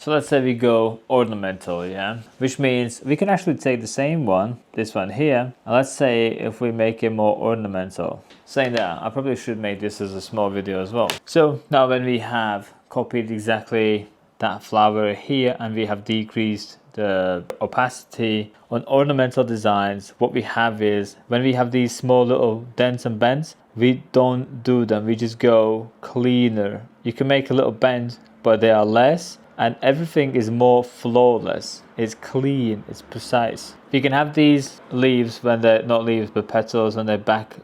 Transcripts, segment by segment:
So let's say we go ornamental, yeah? Which means we can actually take the same one, this one here, and let's say if we make it more ornamental. Saying that, I probably should make this as a small video as well. So now when we have copied exactly that flower here and we have decreased the opacity on ornamental designs, what we have is when we have these small little dents and bends, we don't do them, we just go cleaner. You can make a little bend, but they are less, and everything is more flawless. It's clean, it's precise. You can have these leaves when they're not leaves but petals and they're back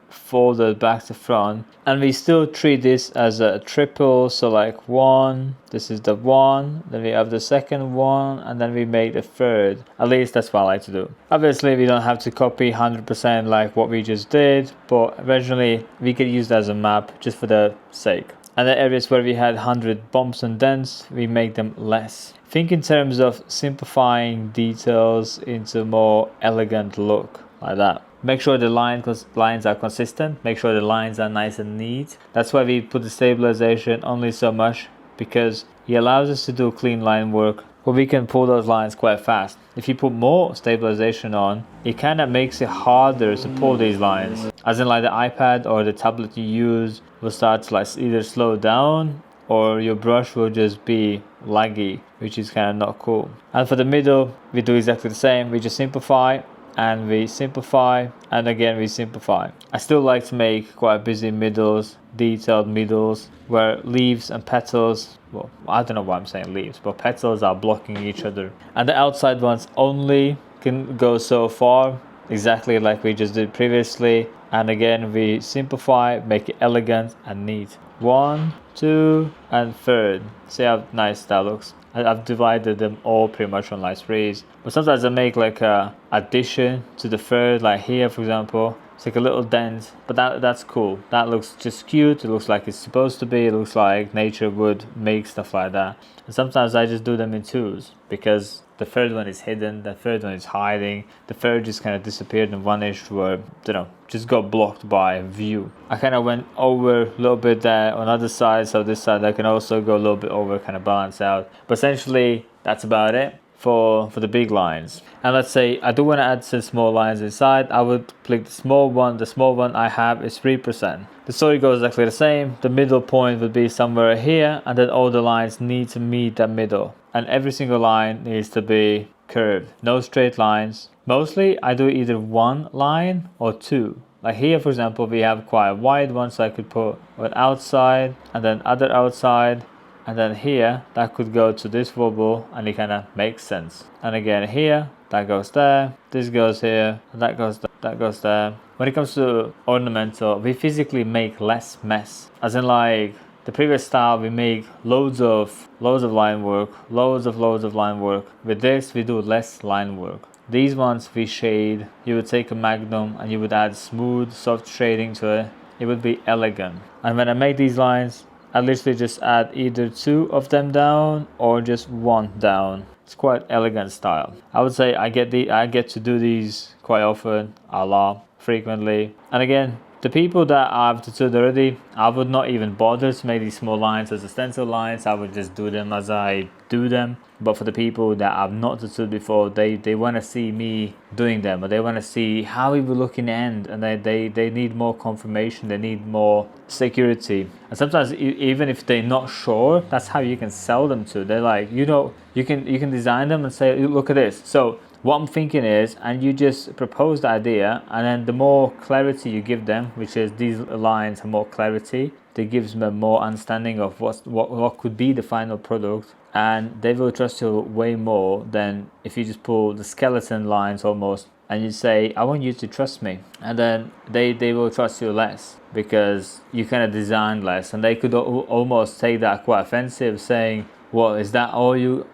folded back to front, and we still treat this as a triple. So like one, this is the one, then we have the second one, and then we make the third. At least that's what I like to do. Obviously we don't have to copy 100% like what we just did, but eventually we can use that as a map just for the sake. And the areas where we had 100 bumps and dents, we make them less. Think in terms of simplifying details into a more elegant look, like that. Make sure the lines are consistent, make sure the lines are nice and neat. That's why we put the stabilization only so much, because it allows us to do clean line work, but we can pull those lines quite fast. If you put more stabilization on, it kind of makes it harder to pull these lines. As in like the iPad or the tablet you use will start to like either slow down or your brush will just be laggy, which is kind of not cool. And for the middle, we do exactly the same. We just simplify and we simplify, and again we simplify. I still like to make quite busy middles, detailed middles, where leaves and petals, well, I don't know why I'm saying leaves, but petals are blocking each other. And the outside ones only can go so far, exactly like we just did previously. And again we simplify, make it elegant and neat. 1, 2, and third. See how nice that looks. I've divided them all pretty much on like threes, but sometimes I make like a addition to the third, like here for example. It's like a little dent, but that's cool. That looks just cute. It looks like it's supposed to be. It looks like nature would make stuff like that. And sometimes I just do them in twos, because the third one is hidden, the third one is hiding, the third just kind of disappeared, and one edge were, you know, just got blocked by view. I kind of went over a little bit there on other side, so this side I can also go a little bit over, kind of balance out. But essentially that's about it for the big lines. And let's say I do want to add some small lines inside. I would click the small one. The small one I have is 3%. The story goes exactly the same. The middle point would be somewhere here, and then all the lines need to meet that middle, and every single line needs to be curved, no straight lines. Mostly I do either one line or two. Like here for example we have quite a wide one, so I could put one outside and then other outside, and then here that could go to this wobble, and it kind of makes sense. And again here, that goes there, this goes here, and that goes there, that goes there. When it comes to ornamental, we physically make less mess. As in like the previous style, we make loads of line work, loads of line work. With this, we do less line work. These ones we shade. You would take a magnum and you would add smooth, soft shading to it. It would be elegant. And when I make these lines, I literally just add either 2 of them down or just 1 down. It's quite elegant style. I would say I get to do these quite often, a lot, frequently. And again, the people that I've tattooed already, I would not even bother to make these small lines as stencil lines. I would just do them as I do them. But for the people that I've not tattooed before, they want to see me doing them, or they want to see how it will look in the end, and they need more confirmation, they need more security. And sometimes even if they're not sure, that's how you can sell them to. They're like, you know, you can design them and say, look at this. So what I'm thinking is, and you just propose the idea, and then the more clarity you give them, which is these lines have more clarity, that gives them more understanding of what could be the final product, and they will trust you way more than if you just pull the skeleton lines almost and you say, I want you to trust me, and then they will trust you less because you kind of design less, and they could almost take that quite offensive, saying, well, is that all you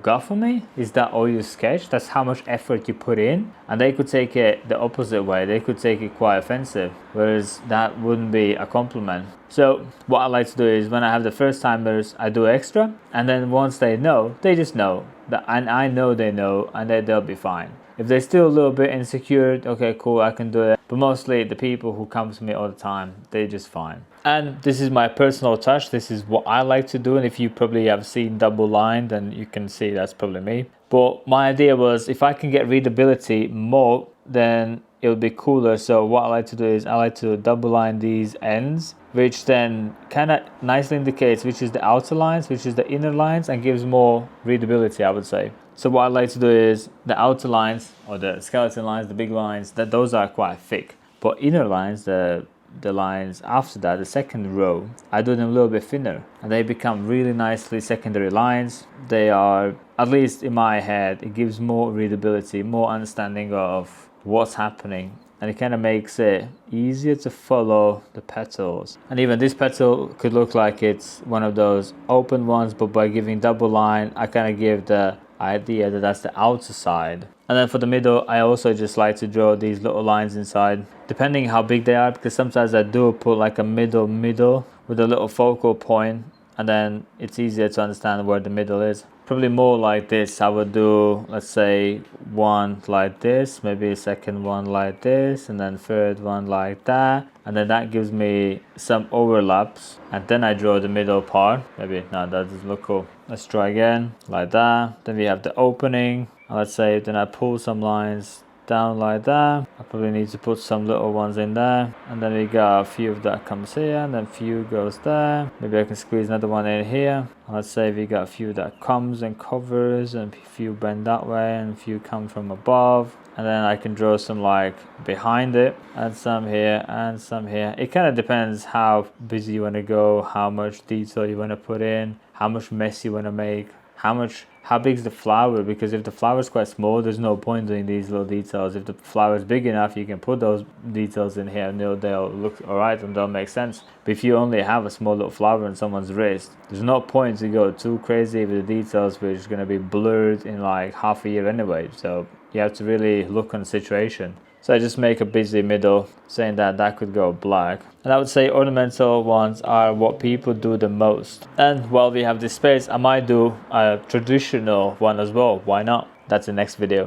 got for me? Is that all you sketched? That's how much effort you put in? And they could take it the opposite way. They could take it quite offensive, whereas that wouldn't be a compliment. So what I like to do is when I have the first timers, I do extra, and then once they know, they just know that, and I know they know, and they'll be fine. If they're still a little bit insecure, okay, cool, I can do it. But mostly the people who come to me all the time, they're just fine. And this is my personal touch. This is what I like to do. And if you probably have seen double line, then you can see that's probably me. But my idea was if I can get readability more, then it would be cooler. So what I like to do is I like to double line these ends, which then kind of nicely indicates which is the outer lines, which is the inner lines, and gives more readability, I would say. So what I like to do is the outer lines, or the skeleton lines, the big lines, that those are quite thick. But inner lines, the lines after that, the second row, I do them a little bit thinner, and they become really nicely secondary lines. They are, at least in my head, it gives more readability, more understanding of what's happening, and it kind of makes it easier to follow the petals. And even this petal could look like it's one of those open ones, but by giving double line, I kind of give the idea that that's the outer side. And then for the middle, I also just like to draw these little lines inside, depending how big they are, because sometimes I do put like a middle with a little focal point, and then it's easier to understand where the middle is. Probably more like this. I would do, let's say, one like this, maybe a second one like this, and then third one like that, and then that gives me some overlaps, and then I draw the middle part. Maybe, no, that doesn't look cool. Let's try again, like that. Then we have the opening, and let's say then I pull some lines down like that. I probably need to put some little ones in there, and then we got a few of that comes here, and then few goes there. Maybe I can squeeze another one in here, and let's say we got a few that comes and covers, and a few bend that way, and a few come from above, and then I can draw some like behind it, and some here and some here. It kind of depends how busy you want to go, how much detail you want to put in, how much mess you want to make, how big is the flower, because if the flower is quite small, there's no point doing these little details. If the flower is big enough, you can put those details in here and they'll look alright and they'll make sense. But if you only have a small little flower on someone's wrist, there's no point to go too crazy with the details, which is going to be blurred in like half a year anyway. So you have to really look on the situation. So I just make a busy middle, saying that that could go black. And I would say ornamental ones are what people do the most. And while we have this space, I might do a traditional one as well. Why not? That's the next video.